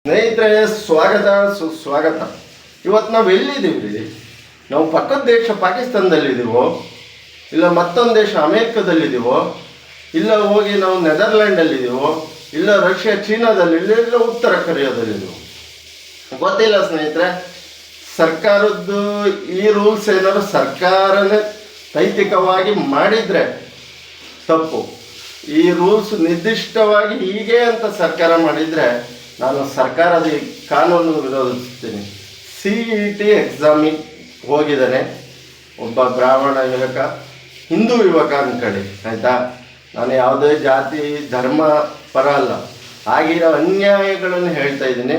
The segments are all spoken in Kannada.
ಸ್ನೇಹಿತರೆ, ಸ್ವಾಗತ ಸುಸ್ವಾಗತ. ಇವತ್ತು ನಾವು ಎಲ್ಲಿದ್ದೀವಿ? ನಾವು ಪಕ್ಕದ ದೇಶ ಪಾಕಿಸ್ತಾನದಲ್ಲಿದ್ದೀವೋ, ಇಲ್ಲ ಮತ್ತೊಂದು ದೇಶ ಅಮೇರಿಕದಲ್ಲಿದ್ದೀವೋ, ಇಲ್ಲ ಹೋಗಿ ನಾವು ನೆದರ್ಲ್ಯಾಂಡಲ್ಲಿದ್ದೀವೋ, ಇಲ್ಲ ರಷ್ಯಾ ಚೀನಾದಲ್ಲಿ, ಇಲ್ಲ ಉತ್ತರ ಕೊರಿಯಾದಲ್ಲಿದ್ದೀವೋ ಗೊತ್ತಿಲ್ಲ ಸ್ನೇಹಿತರೆ. ಸರ್ಕಾರದ್ದು ಈ ರೂಲ್ಸ್ ಏನಾದ್ರು ಸರ್ಕಾರನೇ ನೈತಿಕವಾಗಿ ಮಾಡಿದರೆ ತಪ್ಪು. ಈ ರೂಲ್ಸ್ ನಿರ್ದಿಷ್ಟವಾಗಿ ಹೀಗೆ ಅಂತ ಸರ್ಕಾರ ಮಾಡಿದರೆ ನಾನು ಸರ್ಕಾರದ ಈ ಕಾನೂನು ವಿರೋಧಿಸ್ತೀನಿ. CET ಎಕ್ಸಾಮಿಗೆ ಹೋಗಿದ್ದಾನೆ ಒಬ್ಬ ಬ್ರಾಹ್ಮಣ ಯುವಕ, ಹಿಂದೂ ಯುವಕ ಅಂದ್ಕೊಳ್ಳಿ, ಆಯಿತಾ. ನಾನು ಯಾವುದೇ ಜಾತಿ ಧರ್ಮ ಪರ ಅಲ್ಲ, ಆಗಿರೋ ಅನ್ಯಾಯಗಳನ್ನು ಹೇಳ್ತಾ ಇದ್ದೀನಿ,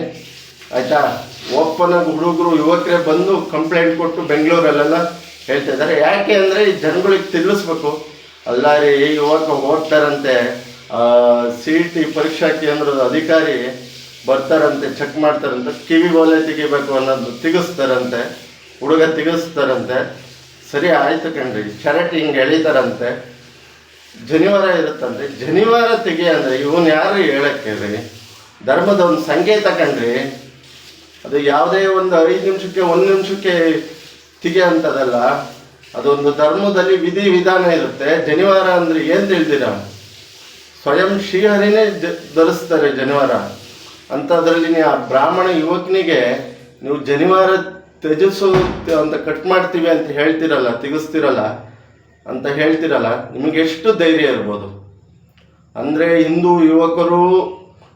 ಆಯಿತಾ. ಓಪನಾಗಿ ಹುಡುಗರು ಯುವಕರೇ ಬಂದು ಕಂಪ್ಲೇಂಟ್ ಕೊಟ್ಟು ಬೆಂಗಳೂರಲ್ಲೆಲ್ಲ ಹೇಳ್ತಾ ಇದ್ದಾರೆ. ಯಾಕೆ ಅಂದರೆ ಈ ಜನಗಳಿಗೆ ತಿಳಿಸ್ಬೇಕು. ಅಲ್ಲ ರೀ, ಯುವಕ ಓದ್ತಾರಂತೆ, CET ಪರೀಕ್ಷಾ ಕೇಂದ್ರದ ಅಧಿಕಾರಿ ಬರ್ತಾರಂತೆ, ಚೆಕ್ ಮಾಡ್ತಾರಂತೆ, ಕಿವಿ ಓಲೆ ತೆಗಿಬೇಕು ಅನ್ನೋದು ತೆಗಿಸ್ತಾರಂತೆ, ಹುಡುಗ ತೆಗಿಸ್ತಾರಂತೆ. ಸರಿ ಆಯಿತು ಕಣ್ರಿ, ಶರ್ಟ್ ಹಿಂಗೆ ಎಳಿತಾರಂತೆ, ಜನಿವಾರ ಇರುತ್ತಂತೆ. ಜನಿವಾರ ತೆಗಿ ಅಂದರೆ ಇವನು ಯಾರು ಹೇಳಕ್ಕೆ ರೀ? ಧರ್ಮದ ಒಂದು ಸಂಕೇತ ಕಣ್ರಿ ಅದು. ಯಾವುದೇ ಒಂದು 5 ನಿಮಿಷಕ್ಕೆ 1 ನಿಮಿಷಕ್ಕೆ ತೆಗಿಯೋಂಥದ್ದಲ್ಲ. ಅದೊಂದು ಧರ್ಮದಲ್ಲಿ ವಿಧಿ ವಿಧಾನ ಇರುತ್ತೆ. ಜನಿವಾರ ಅಂದರೆ ಏನು ತಿಳಿದಿರ? ಸ್ವಯಂ ಶ್ರೀಹರಿನೇ ಧರಿಸ್ತಾರೆ ಜನಿವಾರ. ಅಂಥದ್ರಲ್ಲಿ ನೀವು ಆ ಬ್ರಾಹ್ಮಣ ಯುವಕನಿಗೆ ನೀವು ಜನಿವಾರ ತ್ಯಜಿಸು ಅಂತ ಕಟ್ ಮಾಡ್ತೀವಿ ಅಂತ ಹೇಳ್ತಿರಲ್ಲ, ತೆಗೆಸ್ತಿರಲ್ಲ ಅಂತ ಹೇಳ್ತಿರಲ್ಲ, ನಿಮಗೆ ಎಷ್ಟು ಧೈರ್ಯ ಇರ್ಬೋದು? ಅಂದರೆ ಹಿಂದೂ ಯುವಕರು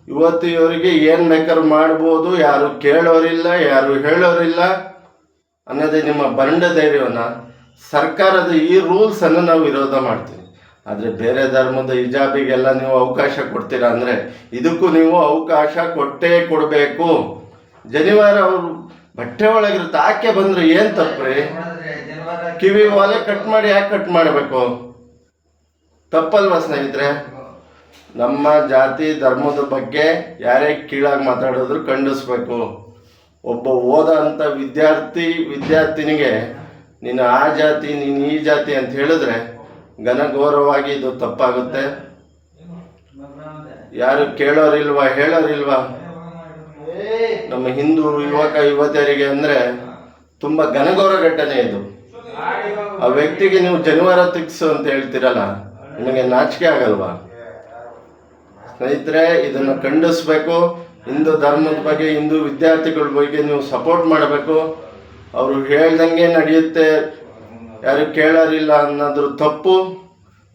ಯುವತಿಯವರಿಗೆ ಏನು ಬೇಕಾದ್ರೂ ಮಾಡ್ಬೋದು, ಯಾರು ಕೇಳೋರಿಲ್ಲ, ಯಾರು ಹೇಳೋರಿಲ್ಲ ಅನ್ನೋದೇ ನಿಮ್ಮ ಬಂಡ ಧೈರ್ಯವನ್ನು. ಸರ್ಕಾರದ ಈ ರೂಲ್ಸನ್ನು ನಾವು ವಿರೋಧ ಮಾಡ್ತೀವಿ. ಆದರೆ ಬೇರೆ ಧರ್ಮದ ಹಿಜಾಬಿಗೆಲ್ಲ ನೀವು ಅವಕಾಶ ಕೊಡ್ತೀರಾ ಅಂದರೆ ಇದಕ್ಕೂ ನೀವು ಅವಕಾಶ ಕೊಟ್ಟೇ ಕೊಡಬೇಕು. ಜನಿವಾರ ಅವರು ಬಟ್ಟೆ ಒಳಗಿರುತ್ತೆ, ಆಕೆ ಬಂದರೆ ಏನು ತಪ್ಪ್ರಿ? ಕಿವಿ ಒಲೆ ಕಟ್ ಮಾಡಿ ಯಾಕೆ ಕಟ್ ಮಾಡಬೇಕು? ತಪ್ಪಲ್ವಾ ಸ್ನೇಹಿತರೆ? ನಮ್ಮ ಜಾತಿ ಧರ್ಮದ ಬಗ್ಗೆ ಯಾರೇ ಕೀಳಾಗಿ ಮಾತಾಡಿದ್ರು ಖಂಡಿಸ್ಬೇಕು. ಒಬ್ಬ ಓದ ಅಂಥ ವಿದ್ಯಾರ್ಥಿನಿಗೆ ನೀನು ಆ ಜಾತಿ, ನೀನು ಈ ಜಾತಿ ಅಂತ ಹೇಳಿದ್ರೆ ಘನಘೋರವಾಗಿ ಇದು ತಪ್ಪಾಗುತ್ತೆ. ಯಾರು ಕೇಳೋರಿಲ್ವಾ, ಹೇಳೋರಿಲ್ವಾ? ನಮ್ಮ ಹಿಂದೂ ಯುವಕ ಯುವತಿಯರಿಗೆ ಅಂದರೆ ತುಂಬ ಘನಘೋರ ಘಟನೆ ಇದು. ಆ ವ್ಯಕ್ತಿಗೆ ನೀವು ಜನಿವಾರ ತೆಗ್ಸು ಅಂತ ಹೇಳ್ತೀರಲ್ಲ, ನಿಮಗೆ ನಾಚಿಕೆ ಆಗಲ್ವಾ? ಸ್ನೇಹಿತರೆ, ಇದನ್ನು ಖಂಡಿಸ್ಬೇಕು. ಹಿಂದೂ ಧರ್ಮದ ಬಗ್ಗೆ, ಹಿಂದೂ ವಿದ್ಯಾರ್ಥಿಗಳ ಬಗ್ಗೆ ನೀವು ಸಪೋರ್ಟ್ ಮಾಡಬೇಕು. ಅವರು ಹೇಳ್ದಂಗೆ ನಡೆಯುತ್ತೆ, ಯಾರು ಕೇಳೋರಿಲ್ಲ ಅನ್ನೋದ್ರ ತಪ್ಪು.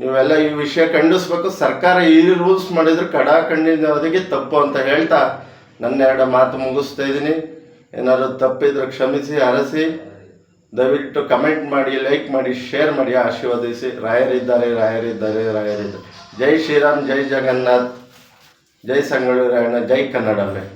ನೀವೆಲ್ಲ ಈ ವಿಷಯ ಖಂಡಿಸ್ಬೇಕು. ಸರ್ಕಾರ ಈ ರೂಲ್ಸ್ ಮಾಡಿದ್ರೆ ಕಡಾಖಂಡಿತವಾಗಿ ತಪ್ಪು ಅಂತ ಹೇಳ್ತಾ ನನ್ನ 2 ಮಾತು ಮುಗಿಸ್ತಾ ಇದ್ದೀನಿ. ಏನಾದ್ರು ತಪ್ಪಿದ್ರೆ ಕ್ಷಮಿಸಿ, ಹರಸಿ. ದಯವಿಟ್ಟು ಕಮೆಂಟ್ ಮಾಡಿ, ಲೈಕ್ ಮಾಡಿ, ಶೇರ್ ಮಾಡಿ, ಆಶೀರ್ವದಿಸಿ. ರಾಯರಿದ್ದಾರೆ, ರಾಯರಿದ್ದಾರೆ, ರಾಯರಿದ್ದಾರೆ. ಜೈ ಶ್ರೀರಾಮ್, ಜೈ ಜಗನ್ನಾಥ್, ಜೈ ಸಂಗೊಳ್ಳಿ ರಾಯಣ್ಣ, ಜೈ ಕನ್ನಡವೇ.